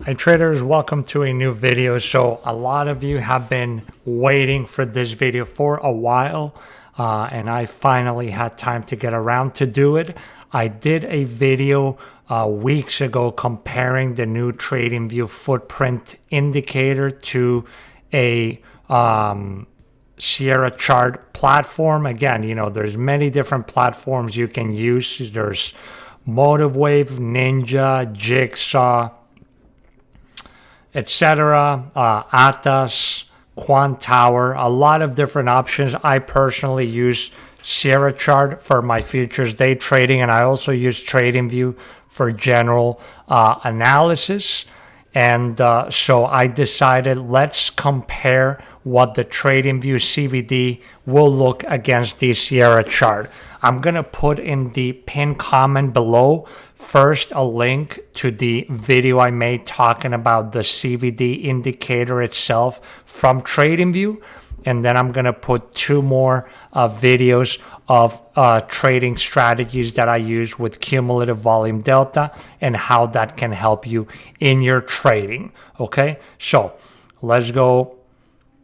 Hey traders, welcome to a new video. So a lot of you have been waiting for this video for a while, and I finally had time to get around to do it. I did a video weeks ago comparing the new TradingView footprint indicator to a Sierra chart platform. Again, there's many different platforms you can use. There's MotiveWave, Ninja, Jigsaw, etc., Atas, Quantower, a lot of different options. I personally use Sierra Chart for my futures day trading, and I also use TradingView for general analysis. And so I decided, let's compare what the TradingView CVD will look against the Sierra chart. I'm going to put in the pinned comment below first a link to the video I made talking about the CVD indicator itself from TradingView. And then I'm going to put two more videos of trading strategies that I use with cumulative volume delta and how that can help you in your trading. Okay, so let's go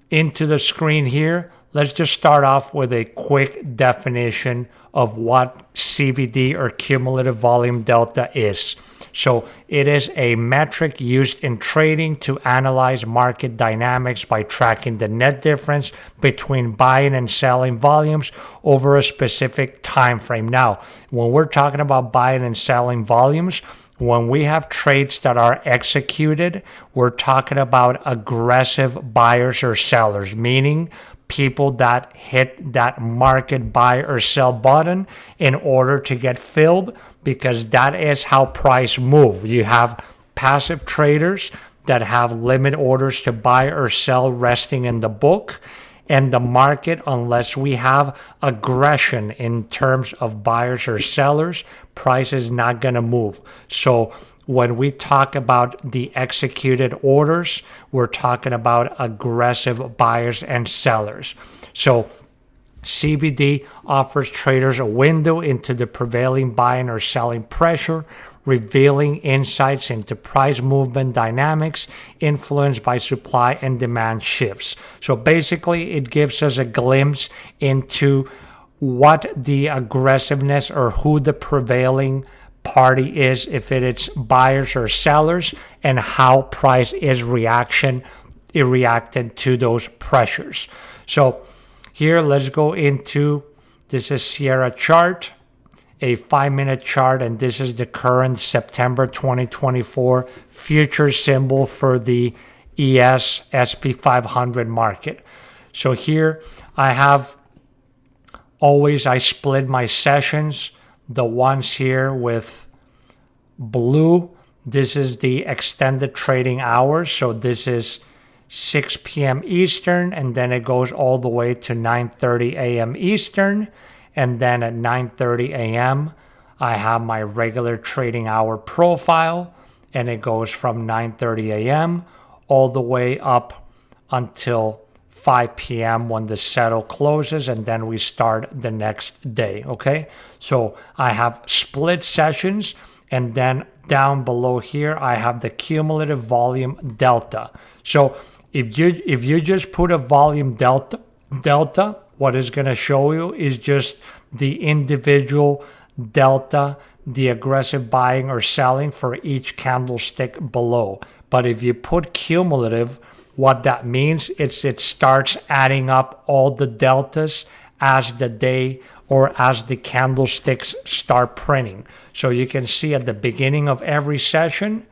into the screen here. Let's just start off with a quick definition of what CVD or cumulative volume delta is. So it is a metric used in trading to analyze market dynamics by tracking the net difference between buying and selling volumes over a specific time frame. Now, when we're talking about buying and selling volumes, when we have trades that are executed, we're talking about aggressive buyers or sellers, meaning people that hit that market buy or sell button in order to get filled, because that is how price move. You have passive traders that have limit orders to buy or sell resting in the book, and the market, unless we have aggression in terms of buyers or sellers, price is not going to move. So when we talk about the executed orders, we're talking about aggressive buyers and sellers. So CVD offers traders a window into the prevailing buying or selling pressure, revealing insights into price movement dynamics influenced by supply and demand shifts. So basically, it gives us a glimpse into what the aggressiveness or who the prevailing party is, if it's buyers or sellers, and how price is reacting to those pressures. So here, let's go into, this is Sierra chart, a 5-minute chart, and this is the current September 2024 future symbol for the ES SP 500 market. So here I split my sessions. The ones here with blue, this is the extended trading hours. So this is 6 p.m. Eastern, and then it goes all the way to 9:30 a.m. Eastern. And then at 9:30 a.m., I have my regular trading hour profile, and it goes from 9:30 a.m. all the way up until 5 p.m. when the settle closes, and then we start the next day. Okay, so I have split sessions, and then down below here I have the cumulative volume delta. So if you just put a volume delta, what is going to show you is just the individual delta, the aggressive buying or selling for each candlestick below. But if you put cumulative, what that means is it starts adding up all the deltas as the day or as the candlesticks start printing. So you can see at the beginning of every session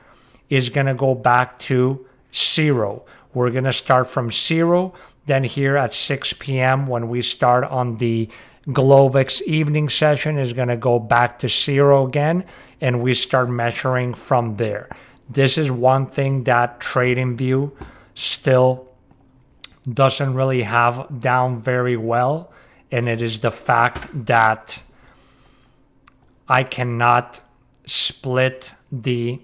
is going to go back to 0. We're going to start from 0. Then here at 6 p.m. when we start on the Glovex evening session is going to go back to 0 again, and we start measuring from there. This is one thing that TradingView still doesn't really have down very well, and it is the fact that I cannot split the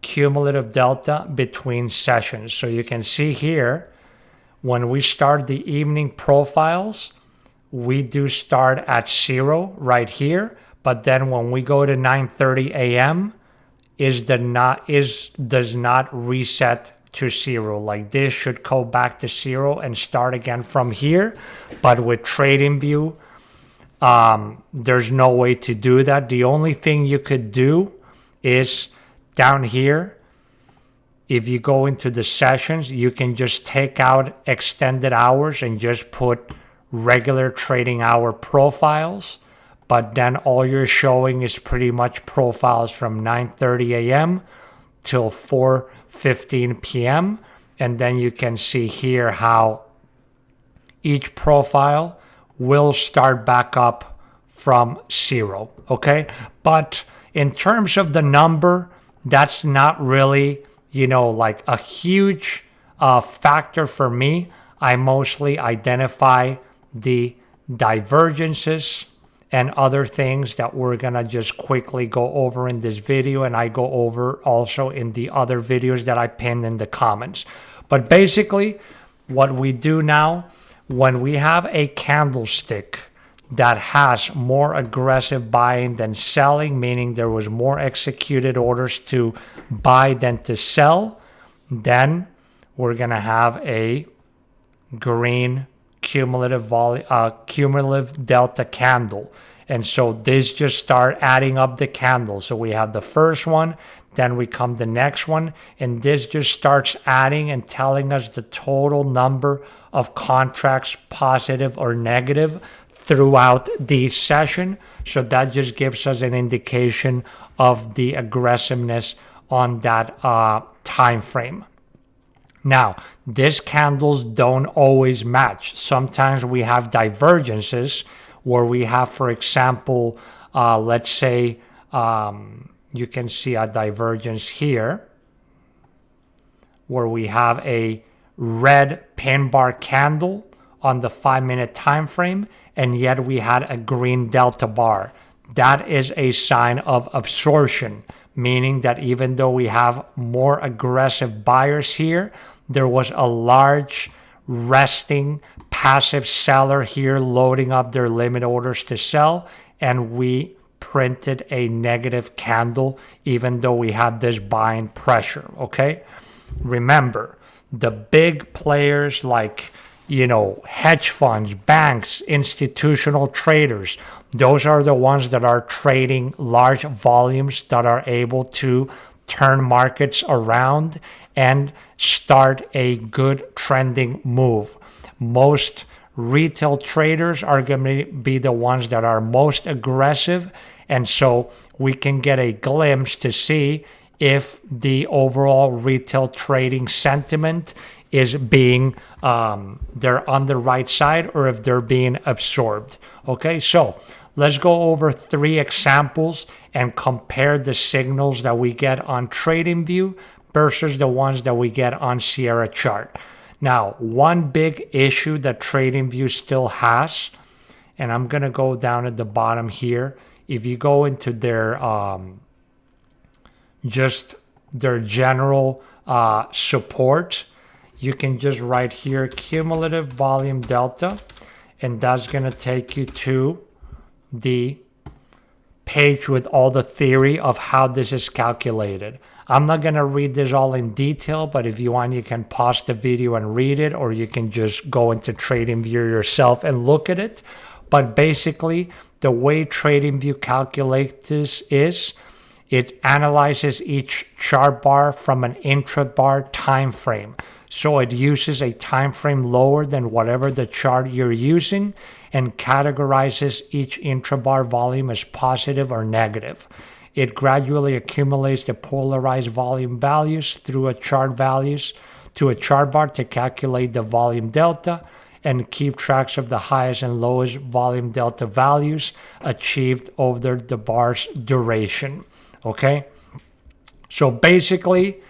cumulative delta between sessions. So you can see here, when we start the evening profiles, we do start at 0 right here, but then when we go to 9:30 a.m., does not reset to zero. Like this should go back to zero and start again from here. But with TradingView, there's no way to do that. The only thing you could do is down here, if you go into the sessions, you can just take out extended hours and just put regular trading hour profiles. But then all you're showing is pretty much profiles from 9:30 a.m. till 4:15 p.m. And then you can see here how each profile will start back up from zero, okay? But in terms of the number, that's not really, like a huge factor for me. I mostly identify the divergences and other things that we're gonna just quickly go over in this video, and I go over also in the other videos that I pinned in the comments. But basically, what we do now, when we have a candlestick that has more aggressive buying than selling, meaning there was more executed orders to buy than to sell, then we're gonna have a green cumulative delta candle. And so this just start adding up the candles. So we have the first one, then we come the next one, and this just starts adding and telling us the total number of contracts, positive or negative, throughout the session. So that just gives us an indication of the aggressiveness on that time frame. Now, these candles don't always match. Sometimes we have divergences where we have, for example, let's say you can see a divergence here where we have a red pin bar candle on the 5-minute time frame, and yet we had a green delta bar. That is a sign of absorption, meaning that even though we have more aggressive buyers here, there was a large resting passive seller here loading up their limit orders to sell, and we printed a negative candle even though we had this buying pressure, okay? Remember, the big players like, hedge funds, banks, institutional traders, those are the ones that are trading large volumes that are able to turn markets around and start a good trending move. Most retail traders are going to be the ones that are most aggressive, and so we can get a glimpse to see if the overall retail trading sentiment is being they're on the right side or if they're being absorbed. Okay, so let's go over 3 examples and compare the signals that we get on TradingView versus the ones that we get on Sierra chart. Now, one big issue that TradingView still has, and I'm going to go down at the bottom here. If you go into their just their general support, you can just write here cumulative volume delta, and that's going to take you to the page with all the theory of how this is calculated. I'm not going to read this all in detail, but if you want, you can pause the video and read it, or you can just go into TradingView yourself and look at it. But basically, the way TradingView calculates this is it analyzes each chart bar from an intra-bar time frame. So it uses a time frame lower than whatever the chart you're using and categorizes each intra-bar volume as positive or negative. It gradually accumulates the polarized volume values through a chart bar to calculate the volume delta and keep tracks of the highest and lowest volume delta values achieved over the bar's duration. Okay? So basically,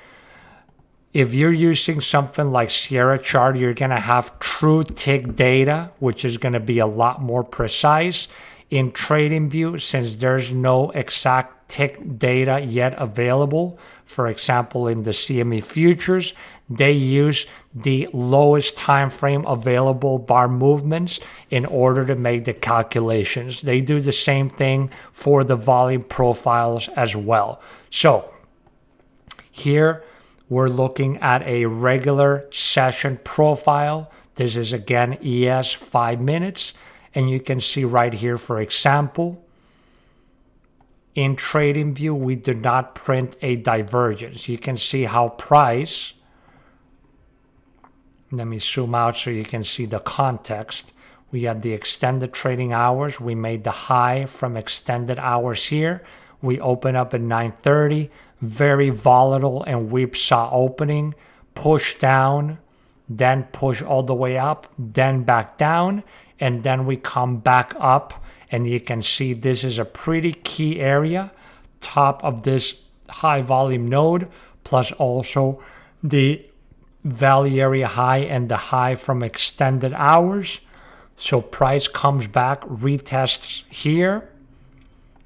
if you're using something like Sierra chart, you're going to have true tick data, which is going to be a lot more precise. In TradingView, since there's no exact tick data yet available, for example, in the CME futures, they use the lowest time frame available bar movements in order to make the calculations. They do the same thing for the volume profiles as well. So Here, we're looking at a regular session profile. This is again ES 5 minutes. And you can see right here, for example, in TradingView, we do not print a divergence. You can see how price, let me zoom out so you can see the context. We had the extended trading hours. We made the high from extended hours here. We open up at 9:30, very volatile and whipsaw opening, push down, then push all the way up, then back down, and then we come back up, and you can see this is a pretty key area, top of this high volume node, plus also the value area high and the high from extended hours. So price comes back, retests here,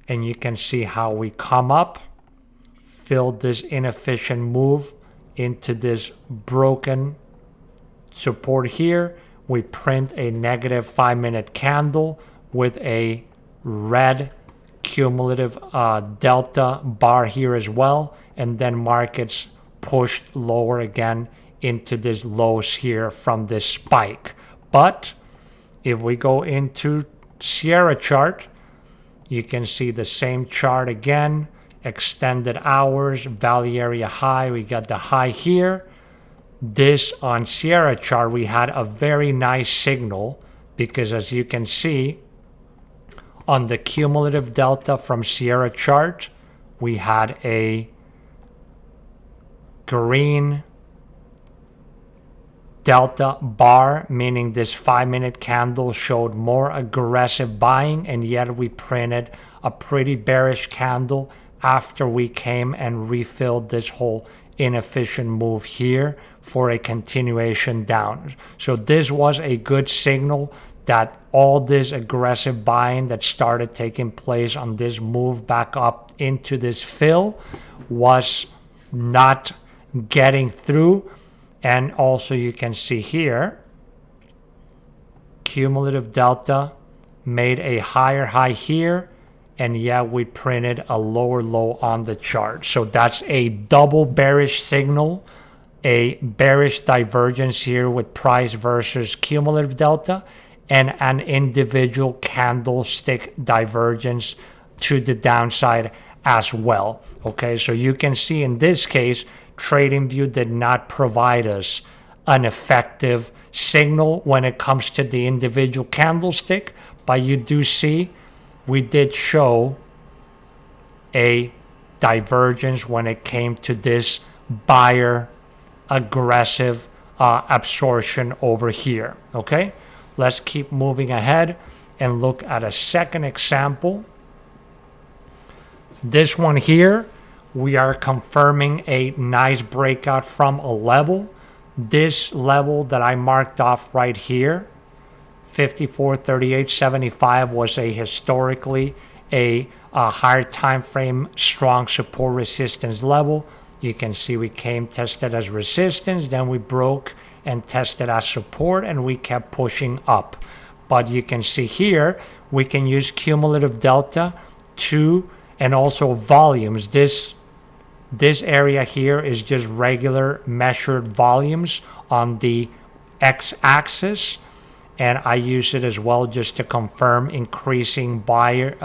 and you can see how we come up, fill this inefficient move into this broken support here. We print a negative 5-minute candle with a red cumulative delta bar here as well, and then markets pushed lower again into this lows here from this spike. But if we go into Sierra chart, you can see the same chart again, extended hours, value area high. We got the high here. This on Sierra chart, we had a very nice signal because as you can see on the cumulative delta from Sierra chart, we had a green delta bar, meaning this 5-minute candle showed more aggressive buying, and yet we printed a pretty bearish candle after we came and refilled this whole inefficient move here for a continuation down. So this was a good signal that all this aggressive buying that started taking place on this move back up into this fill was not getting through. And also you can see here, cumulative delta made a higher high here, and yet we printed a lower low on the chart. So that's a double bearish signal, a bearish divergence here with price versus cumulative delta, and an individual candlestick divergence to the downside as well. Okay, so you can see in this case, TradingView did not provide us an effective signal when it comes to the individual candlestick, but you do see we did show a divergence when it came to this buyer aggressive absorption over here. Okay, let's keep moving ahead and look at a second example. This one here, we are confirming a nice breakout from a level. This level that I marked off right here, 54.3875, was a historically a higher time frame strong support resistance level. You can see we came tested as resistance, then we broke and tested as support, and we kept pushing up. But you can see here we can use cumulative delta to and also volumes. This area here is just regular measured volumes on the x-axis, and I use it as well just to confirm increasing buyer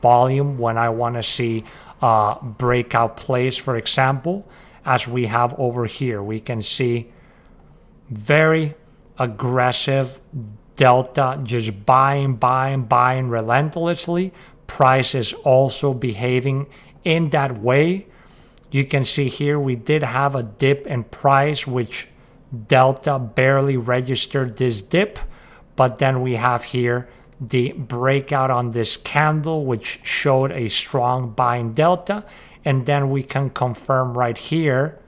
volume when I want to see breakout plays. For example, as we have over here, we can see very aggressive delta, just buying relentlessly. Price is also behaving in that way. You can see here we did have a dip in price, which delta barely registered this dip, but then we have here the breakout on this candle, which showed a strong buying delta, and then we can confirm right here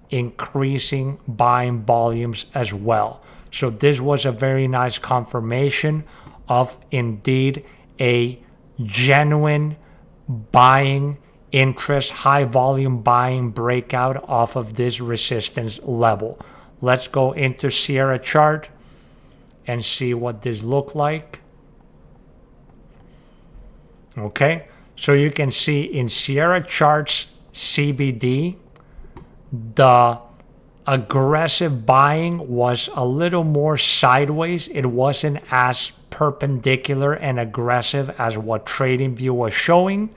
increasing buying volumes as well. So this was a very nice confirmation of indeed a genuine buying interest, high volume buying breakout off of this resistance level. Let's go into Sierra chart and see what this looked like. Okay, so you can see in Sierra charts CVD, The aggressive buying was a little more sideways. It wasn't as perpendicular and aggressive as what TradingView was showing,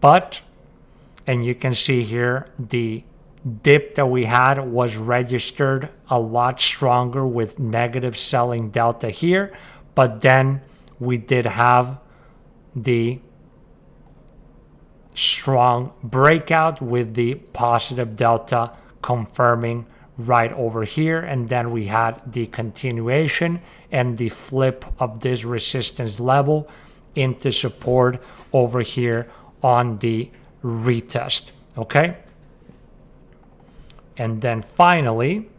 but, and you can see here, the dip that we had was registered a lot stronger with negative selling delta here, but then we did have the strong breakout with the positive delta confirming right over here, and then we had the continuation and the flip of this resistance level into support over here on the retest. Okay, and then finally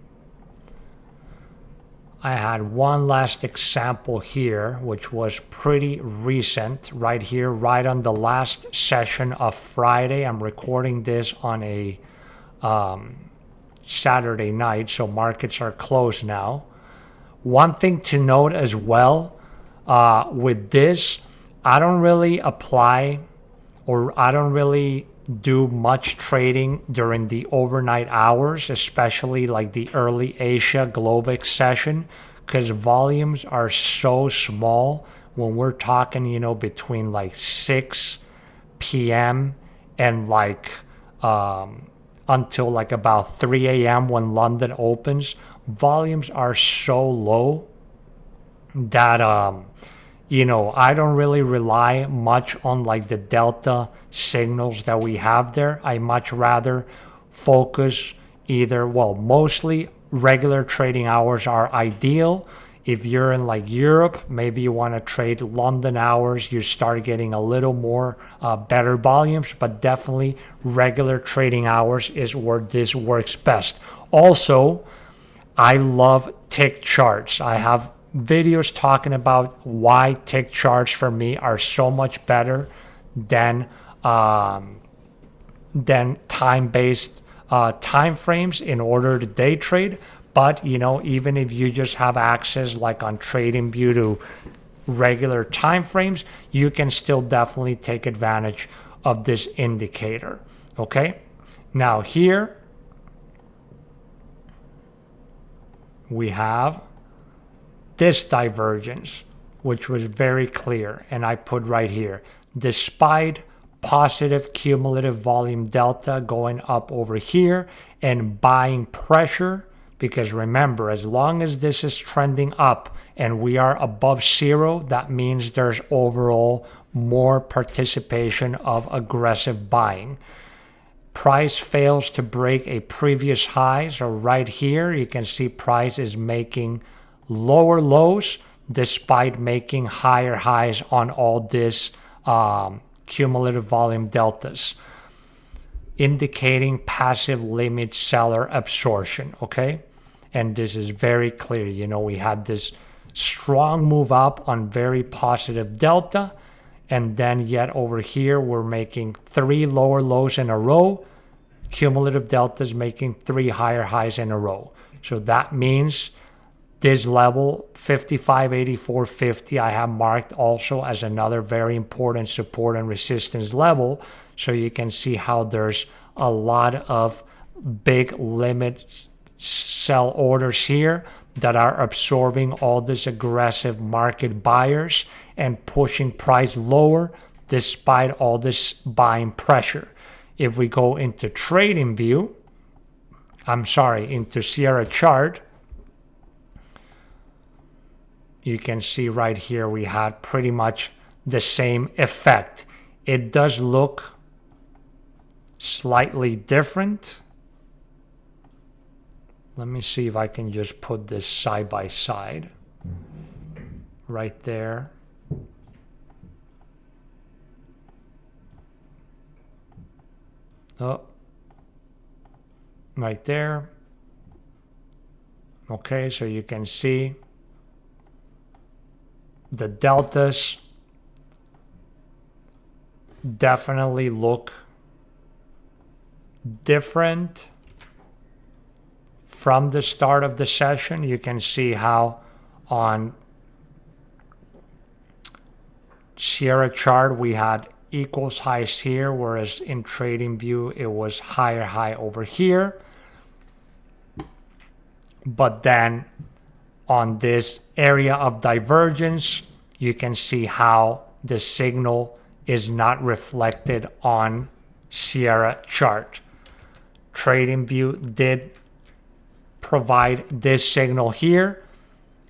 I had one last example here, which was pretty recent, right here, right on the last session of Friday. I'm recording this on a Saturday night, so markets are closed now. One thing to note as well, with this, I don't really apply, or I don't really do much trading during the overnight hours, especially like the early Asia Globex session, because volumes are so small when we're talking, you know, between like 6 p.m. and like until like about 3 a.m. when London opens. Volumes are so low that you know, I don't really rely much on like the delta signals that we have there. I much rather focus either, well, mostly regular trading hours are ideal. If you're in like Europe, maybe you want to trade London hours, you start getting a little more better volumes, but definitely regular trading hours is where this works best. Also, I love tick charts. I have videos talking about why tick charts for me are so much better than time-based time frames in order to day trade. But you know, even if you just have access like on TradingView to regular time frames, you can still definitely take advantage of this indicator. Okay, now here we have this divergence, which was very clear, and I put right here, despite positive cumulative volume delta going up over here and buying pressure, because remember, as long as this is trending up and we are above zero, that means there's overall more participation of aggressive buying. Price fails to break a previous high, so right here you can see price is making lower lows despite making higher highs on all this cumulative volume deltas, indicating passive limit seller absorption. Okay, and this is very clear. You know, we had this strong move up on very positive delta, and then yet over here we're making 3 lower lows in a row, cumulative deltas making 3 higher highs in a row. So that means this level 55.8450 I have marked also as another very important support and resistance level. So you can see how there's a lot of big limit sell orders here that are absorbing all this aggressive market buyers and pushing price lower despite all this buying pressure. If we go into TradingView, into Sierra chart, you can see right here we had pretty much the same effect. It does look slightly different. Let me see if I can just put this side by side right there. Oh, right there. Okay, so you can see the deltas definitely look different from the start of the session. You can see how on Sierra chart we had equals highs here, whereas in TradingView it was higher high over here. but then on this area of divergence, you can see how the signal is not reflected on Sierra chart. TradingView did provide this signal here,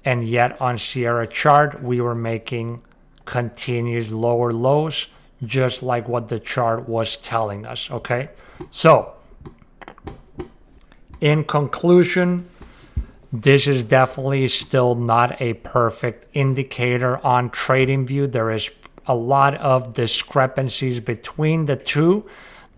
and yet on Sierra chart we were making continuous lower lows, just like what the chart was telling us. Okay, so in conclusion, this is definitely still not a perfect indicator on TradingView. There is a lot of discrepancies between the two.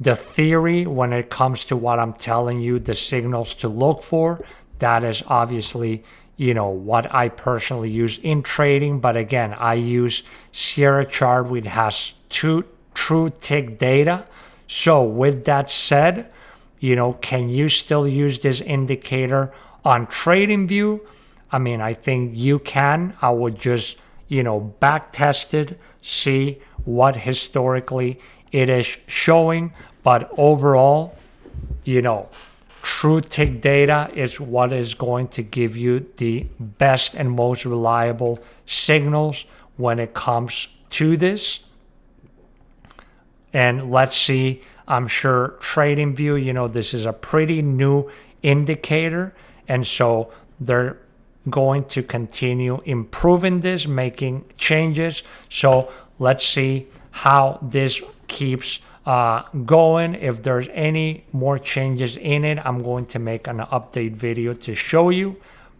The theory, when it comes to what I'm telling you, the signals to look for, that is obviously, what I personally use in trading. But again, I use Sierra chart, which has true tick data. So with that said, can you still use this indicator on TradingView? I mean, I think you can. I would just, back test it, see what historically it is showing. But overall, true tick data is what is going to give you the best and most reliable signals when it comes to this. And let's see, I'm sure TradingView, this is a pretty new indicator. And so they're going to continue improving this, making changes. So let's see how this keeps going. If there's any more changes in it, I'm going to make an update video to show you.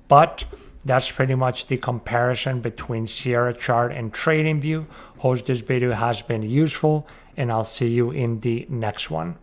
But that's pretty much the comparison between Sierra chart and TradingView. Hope this video has been useful, and I'll see you in the next one.